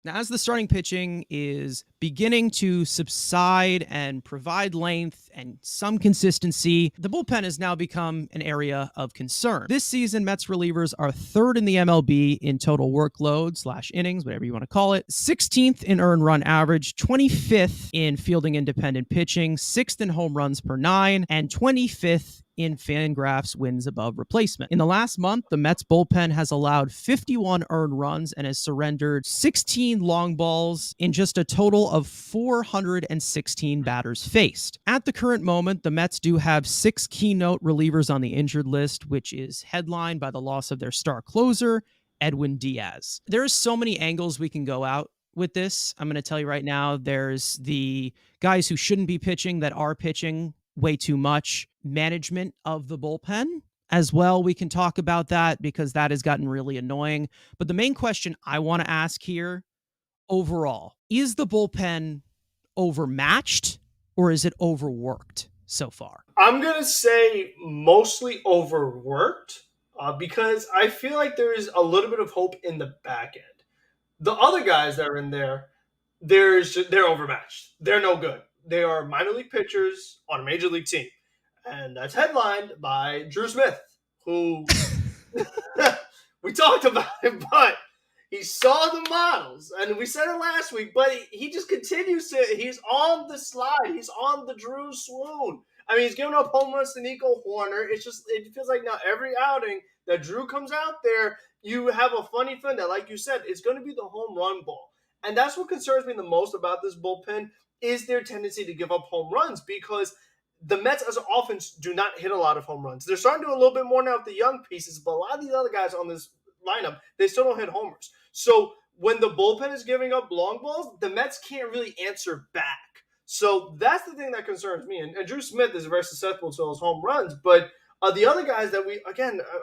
Now, as the starting pitching is beginning to subside and provide length and some consistency, the bullpen has now become an area of concern. This season, Mets relievers are third in the MLB in total workload / innings, whatever you want to call it, 16th in earned run average, 25th in fielding independent pitching, 6th in home runs per nine, and 25th in Fangraphs wins above replacement. In the last month, the Mets bullpen has allowed 51 earned runs and has surrendered 16 long balls in just a total of 416 batters faced. At the current moment, the Mets do have 6 keynote relievers on the injured list, which is headlined by the loss of their star closer, Edwin Diaz. There's so many angles we can go out with this. I'm going to tell you right now, there's the guys who shouldn't be pitching that are pitching way too much, management of the bullpen as well. We can talk about that because that has gotten really annoying. But the main question I want to ask here overall, is the bullpen overmatched or is it overworked so far? I'm going to say mostly overworked because I feel like there is a little bit of hope in the back end. The other guys that are in there, they're overmatched. They're no good. They are minor league pitchers on a major league team. And that's headlined by Drew Smith, who we talked about him, but he saw the models, and we said it last week, but he just continues to, he's on the slide. He's on the Drew swoon. I mean, he's giving up home runs to Nico Horner. It feels like now every outing that Drew comes out there, you have a funny feeling that, like you said, it's going to be the home run ball. And that's what concerns me the most about this bullpen is their tendency to give up home runs because the Mets as an offense do not hit a lot of home runs. They're starting to do a little bit more now with the young pieces, but a lot of these other guys on this lineup, they still don't hit homers. So when the bullpen is giving up long balls, the Mets can't really answer back. So that's the thing that concerns me. And Drew Smith is very susceptible to those home runs. But the other guys that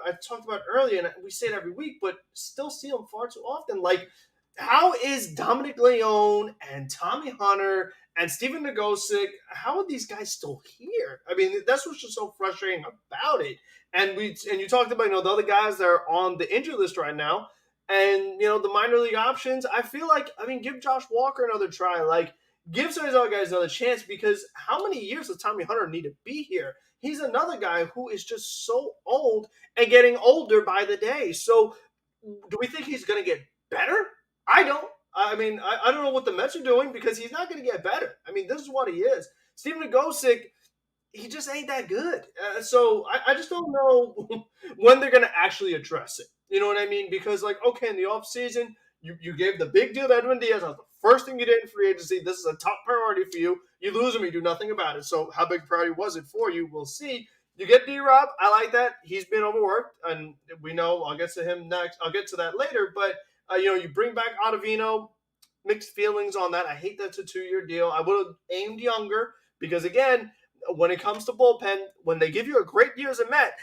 I talked about earlier, and we say it every week, but still see them far too often. Like, how is Dominic Leone and Tommy Hunter and Steven Nagosic, how are these guys still here? I mean, that's what's just so frustrating about it. And you talked about, the other guys that are on the injury list right now. And, the minor league options, I feel like, give Josh Walker another try. Like, give some of these other guys another chance because how many years does Tommy Hunter need to be here? He's another guy who is just so old and getting older by the day. So do we think he's going to get better? I don't. I don't know what the Mets are doing because he's not going to get better. This is what he is. Steven Nagosic, he just ain't that good. So I just don't know when they're going to actually address it. You know what I mean? Because, okay, in the offseason, you gave the big deal to Edwin Diaz. That was the first thing you did in free agency. This is a top priority for you. You lose him, you do nothing about it. So how big a priority was it for you? We'll see. You get D-Rob. I like that. He's been overworked, and we know I'll get to him next. I'll get to that later. But, you bring back Ottavino. Mixed feelings on that. I hate that's a 2-year deal. I would have aimed younger because, again, when it comes to bullpen, when they give you a great year as a Met,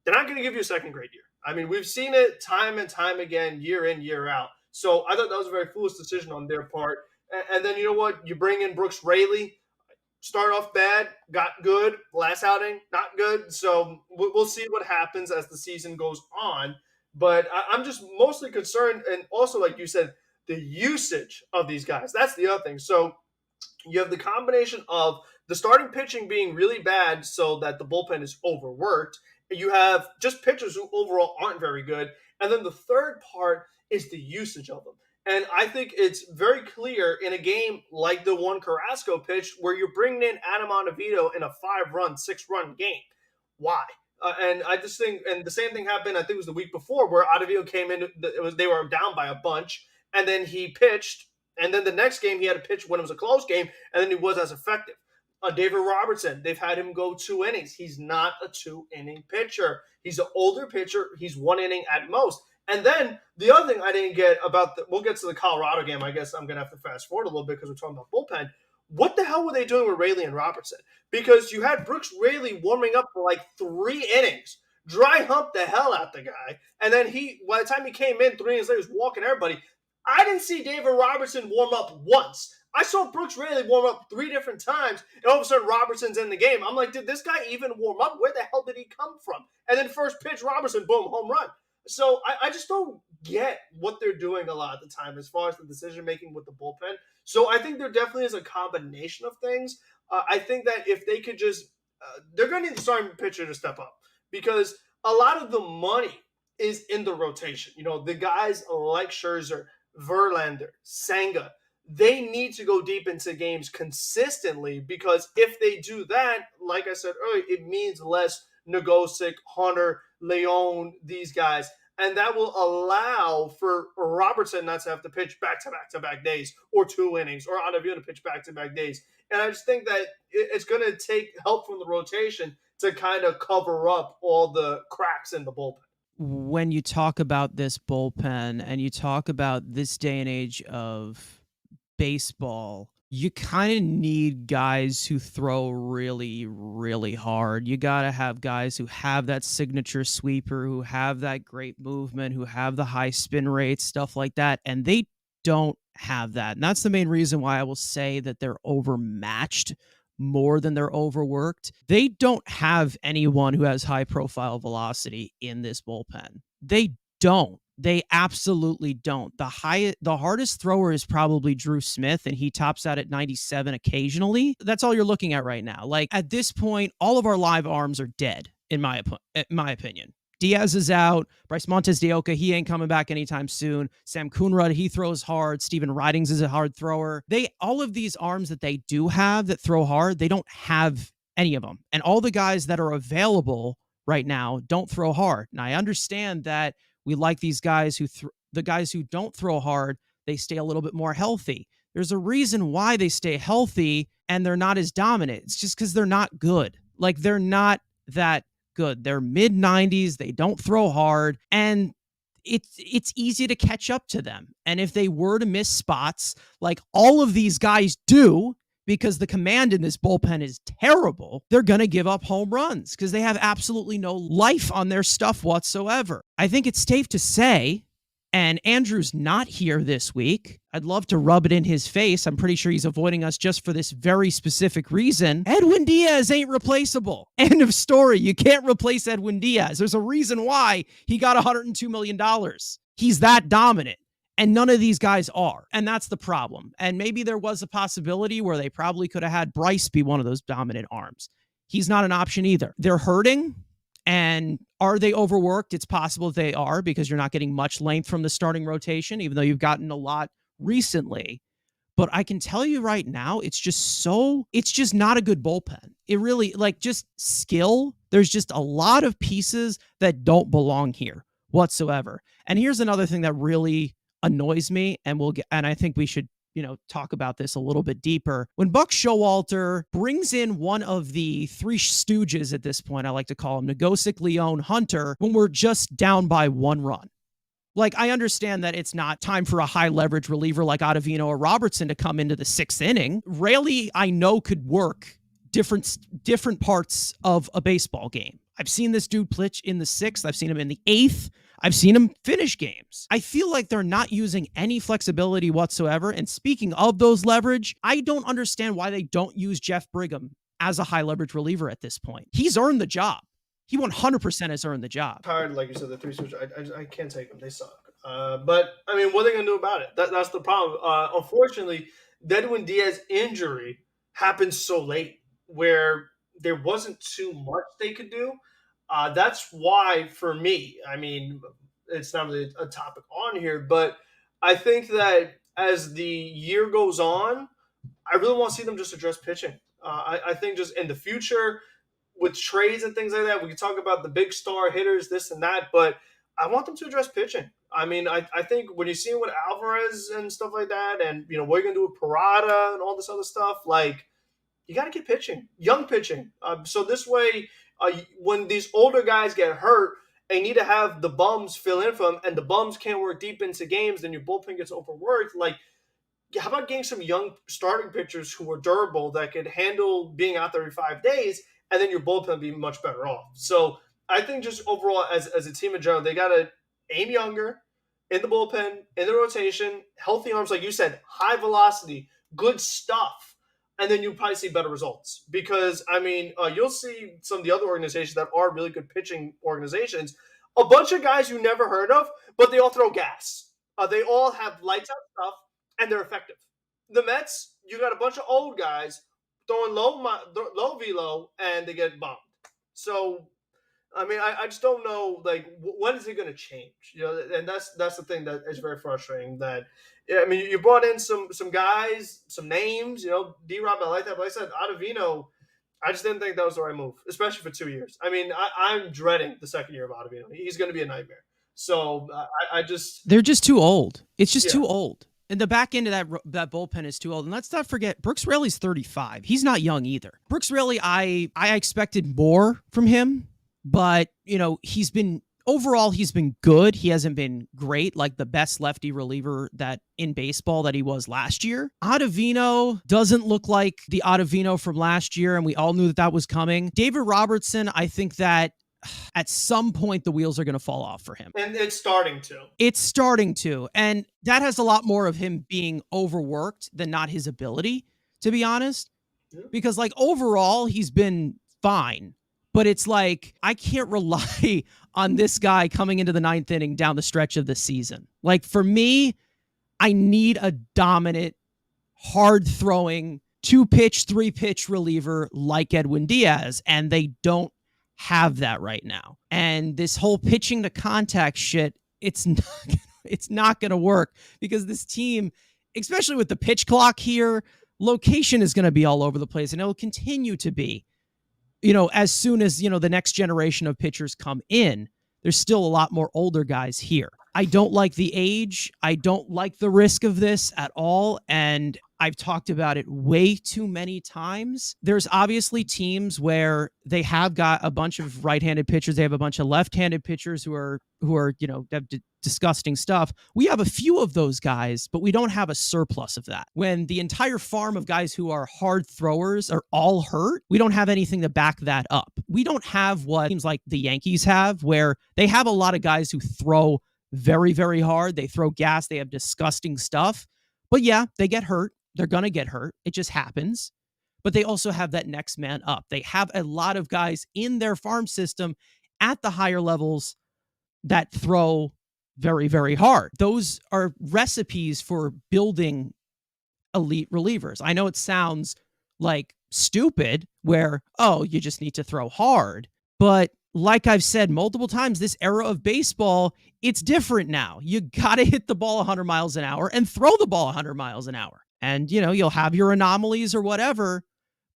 they're not going to give you a second great year. We've seen it time and time again, year in, year out. So I thought that was a very foolish decision on their part. And then you know what? You bring in Brooks Raley. Start off bad, got good. Last outing, not good. So we'll see what happens as the season goes on. But I'm just mostly concerned. And also, like you said, the usage of these guys. That's the other thing. So you have the combination of the starting pitching being really bad so that the bullpen is overworked. You have just pitchers who overall aren't very good. And then the third part is the usage of them. And I think it's very clear in a game like the one Carrasco pitched where you're bringing in Adam Acevedo in a 5-run, 6-run game. Why? And I just think, and the same thing happened, I think it was the week before, where Acevedo came in, they were down by a bunch, and then he pitched, and then the next game he had to pitch when it was a close game, and then he was as effective. David Robertson, they've had him go 2 innings. He's not a 2-inning pitcher. He's an older pitcher. He's 1 inning at most. And then the other thing I didn't get about we'll get to the Colorado game. I guess I'm going to have to fast forward a little bit because we're talking about bullpen. What the hell were they doing with Raley and Robertson? Because you had Brooks Raley warming up for 3 innings, dry hump the hell out the guy. And then by the time he came in 3 innings later, he was walking everybody. I didn't see David Robertson warm up once. I saw Brooks Raley warm up 3 different times, and all of a sudden Robertson's in the game. I'm like, did this guy even warm up? Where the hell did he come from? And then first pitch, Robertson, boom, home run. So I just don't get what they're doing a lot of the time as far as the decision making with the bullpen. So I think there definitely is a combination of things. I think that if they could just, they're going to need the starting pitcher to step up because a lot of the money is in the rotation. You know, the guys like Scherzer, Verlander, Senga, they need to go deep into games consistently because if they do that, like I said earlier, it means less Nogosic, Hunter, Leon, these guys. And that will allow for Robertson not to have to pitch back to back to back days or 2 innings, or Acevedo to pitch back to back days. And I just think that it's going to take help from the rotation to kind of cover up all the cracks in the bullpen. When you talk about this bullpen and you talk about this day and age of baseball, you kind of need guys who throw really, really hard. You got to have guys who have that signature sweeper, who have that great movement, who have the high spin rates, stuff like that. And they don't have that. And that's the main reason why I will say that they're overmatched more than they're overworked. They don't have anyone who has high profile velocity in this bullpen. They don't. They absolutely don't. The hardest thrower is probably Drew Smith, and he tops out at 97 occasionally. That's all you're looking at right now. Like at this point, all of our live arms are dead, in my opinion. Diaz is out. Bryce Montes de Oca, he ain't coming back anytime soon. Sam Coonrod, he throws hard. Steven Ridings is a hard thrower. All of these arms that they do have that throw hard, they don't have any of them. And all the guys that are available right now don't throw hard. And I understand that we like these guys the guys who don't throw hard, they stay a little bit more healthy. There's a reason why they stay healthy and they're not as dominant. It's just because they're not good. Like they're not that good. They're mid 90s. They don't throw hard, and it's easy to catch up to them. And if they were to miss spots, like all of these guys do, because the command in this bullpen is terrible, they're going to give up home runs because they have absolutely no life on their stuff whatsoever. I think it's safe to say, and Andrew's not here this week. I'd love to rub it in his face. I'm pretty sure he's avoiding us just for this very specific reason. Edwin Diaz ain't replaceable. End of story. You can't replace Edwin Diaz. There's a reason why he got $102 million. He's that dominant. And none of these guys are. And that's the problem. And maybe there was a possibility where they probably could have had Bryce be one of those dominant arms. He's not an option either. They're hurting. And are they overworked? It's possible they are because you're not getting much length from the starting rotation, even though you've gotten a lot recently. But I can tell you right now, it's just not a good bullpen. It really, like, just skill. There's just a lot of pieces that don't belong here whatsoever. And here's another thing that really annoys me, and I think we should talk about this a little bit deeper. When Buck Showalter brings in one of the three stooges at this point, I like to call him, Nogosic, Leon, Hunter, when we're just down by 1 run. Like, I understand that it's not time for a high leverage reliever like Ottavino or Robertson to come into the 6th inning. Raley, I know, could work different parts of a baseball game. I've seen this dude pitch in the 6th. I've seen him in the 8th. I've seen him finish games. I feel like they're not using any flexibility whatsoever. And speaking of those leverage, I don't understand why they don't use Jeff Brigham as a high leverage reliever at this point. He's earned the job. He 100% has earned the job. Hard, like you said, the 3 switch. I can't take them. They suck. But I mean, what are they gonna do about it? That's the problem. Unfortunately, the Edwin Diaz injury happened so late, where there wasn't too much they could do. That's why, for me, I mean, it's not really a topic on here, but I think that as the year goes on, I really want to see them just address pitching. I think just in the future, with trades and things like that, we can talk about the big star hitters, this and that, but I want them to address pitching. I mean, I think when you see with Alvarez and stuff like that, and what you're gonna do with Parada and all this other stuff, like, you got to get pitching, young pitching. So this way, when these older guys get hurt and need to have the bums fill in for them, and the bums can't work deep into games, then your bullpen gets overworked. Like, how about getting some young starting pitchers who are durable that could handle being out there every 5 days, and then your bullpen will be much better off. So I think just overall, as a team in general, they got to aim younger in the bullpen, in the rotation, healthy arms, like you said, high velocity, good stuff. And then you'll probably see better results because, I mean, you'll see some of the other organizations that are really good pitching organizations a bunch of guys you never heard of, but they all throw gas. They all have lights out stuff, and they're effective. The Mets, you got a bunch of old guys throwing low velo, and they get bombed. So I mean, I just don't know, like, when is it going to change? And that's the thing that is very frustrating. That, yeah, I mean, you brought in some guys, some names. D-Rob, I like that, but like I said, Ottavino, I just didn't think that was the right move, especially for 2 years. I mean, I'm dreading the second year of Ottavino. He's going to be a nightmare. So I just, They're just too old. It's just yeah. too old. And the back end of that bullpen is too old. And let's not forget, Brooks Raley's 35. He's not young either. Brooks Raley, I expected more from him, but he's been good. He hasn't been great, like the best lefty reliever that in baseball that he was last year. Ottavino doesn't look like the Ottavino from last year, and we all knew that was coming. David Robertson, I think that at some point the wheels are going to fall off for him. And it's starting to. It's starting to. And that has a lot more of him being overworked than not his ability, to be honest. Yeah. Because like overall, he's been fine. But it's like, I can't rely on this guy coming into the ninth inning down the stretch of the season. Like for me, I need a dominant, hard-throwing, 2-pitch, 3-pitch reliever like Edwin Diaz. And they don't have that right now. And this whole pitching to contact shit, it's not going to work because this team, especially with the pitch clock here, location is going to be all over the place, and it'll continue to be, as soon as, the next generation of pitchers come in. There's still a lot more older guys here. I don't like the age. I don't like the risk of this at all. And I've talked about it way too many times. There's obviously teams where they have got a bunch of right-handed pitchers. They have a bunch of left-handed pitchers who are have disgusting stuff. We have a few of those guys, but we don't have a surplus of that. When the entire farm of guys who are hard throwers are all hurt, we don't have anything to back that up. We don't have what teams like the Yankees have, where they have a lot of guys who throw very, very hard. They throw gas. They have disgusting stuff. But yeah, they get hurt. They're going to get hurt. It just happens. But they also have that next man up. They have a lot of guys in their farm system at the higher levels that throw very, very hard. Those are recipes for building elite relievers. I know it sounds like stupid where, you just need to throw hard. But like I've said multiple times, this era of baseball, it's different now. You got to hit the ball 100 miles an hour and throw the ball 100 miles an hour. And, you'll have your anomalies or whatever,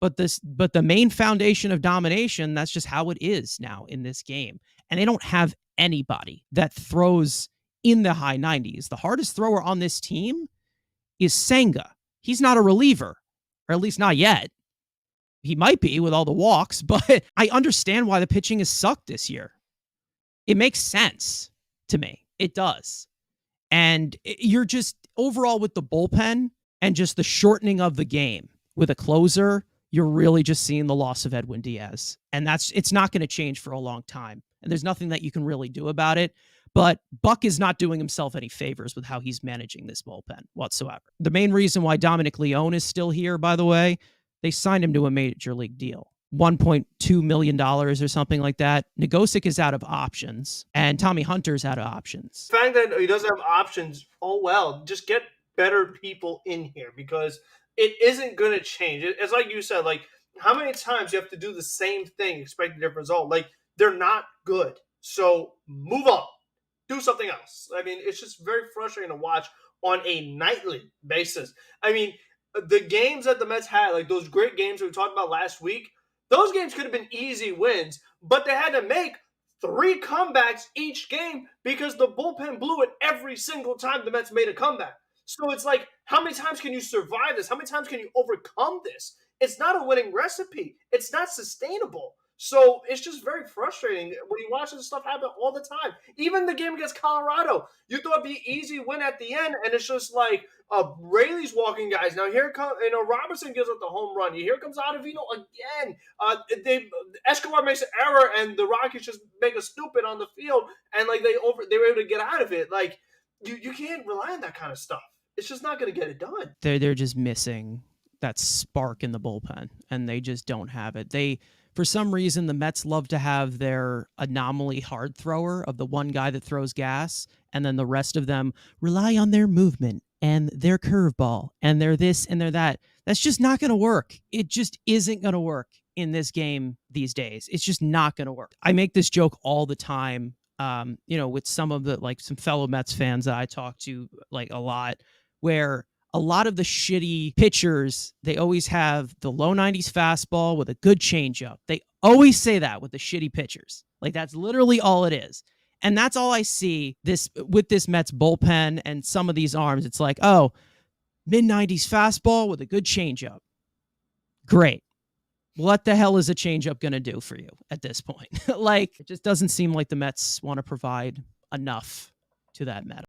but the main foundation of domination, that's just how it is now in this game. And they don't have anybody that throws in the high 90s. The hardest thrower on this team is Senga. He's not a reliever, or at least not yet. He might be with all the walks, but I understand why the pitching has sucked this year. It makes sense to me. It does. And you're just overall with the bullpen and just the shortening of the game with a closer, you're really just seeing the loss of Edwin Diaz. And it's not going to change for a long time. And there's nothing that you can really do about it. But Buck is not doing himself any favors with how he's managing this bullpen whatsoever. The main reason why Dominic Leone is still here, by the way, they signed him to a major league deal. $1.2 million or something like that. Nogosek is out of options, and Tommy Hunter's out of options. The fact that he doesn't have options, just get better people in here because it isn't going to change. It's like you said, like, how many times you have to do the same thing, expect a different result? Like, they're not good. So move on. Do something else. I mean, it's just very frustrating to watch on a nightly basis. I mean, the games that the Mets had, like those great games we talked about last week, those games could have been easy wins, but they had to make 3 comebacks each game because the bullpen blew it every single time the Mets made a comeback. So it's like, how many times can you survive this? How many times can you overcome this? It's not a winning recipe. It's not sustainable. So it's just very frustrating when you watch this stuff happen all the time. Even the game against Colorado, you thought it'd be an easy win at the end, and it's just like Raley's walking guys. Now here comes, Robinson gives up the home run. Here comes Ottavino again. Escobar makes an error, and the Rockies just make a stupid on the field, and like they were able to get out of it. Like you can't rely on that kind of stuff. It's just not going to get it done. They're just missing that spark in the bullpen, and they just don't have it. For some reason, the Mets love to have their anomaly hard thrower of the one guy that throws gas, and then the rest of them rely on their movement and their curveball and their this and their that. That's just not going to work. It just isn't going to work in this game these days. It's just not going to work. I make this joke all the time, with some of the, like, some fellow Mets fans that I talk to, like, a lot, where a lot of the shitty pitchers, they always have the low 90s fastball with a good changeup. They always say that with the shitty pitchers. Like, that's literally all it is. And that's all I see with this Mets bullpen and some of these arms. It's like, oh, mid 90s fastball with a good changeup. Great. What the hell is a changeup going to do for you at this point? Like, it just doesn't seem like the Mets want to provide enough to that Met.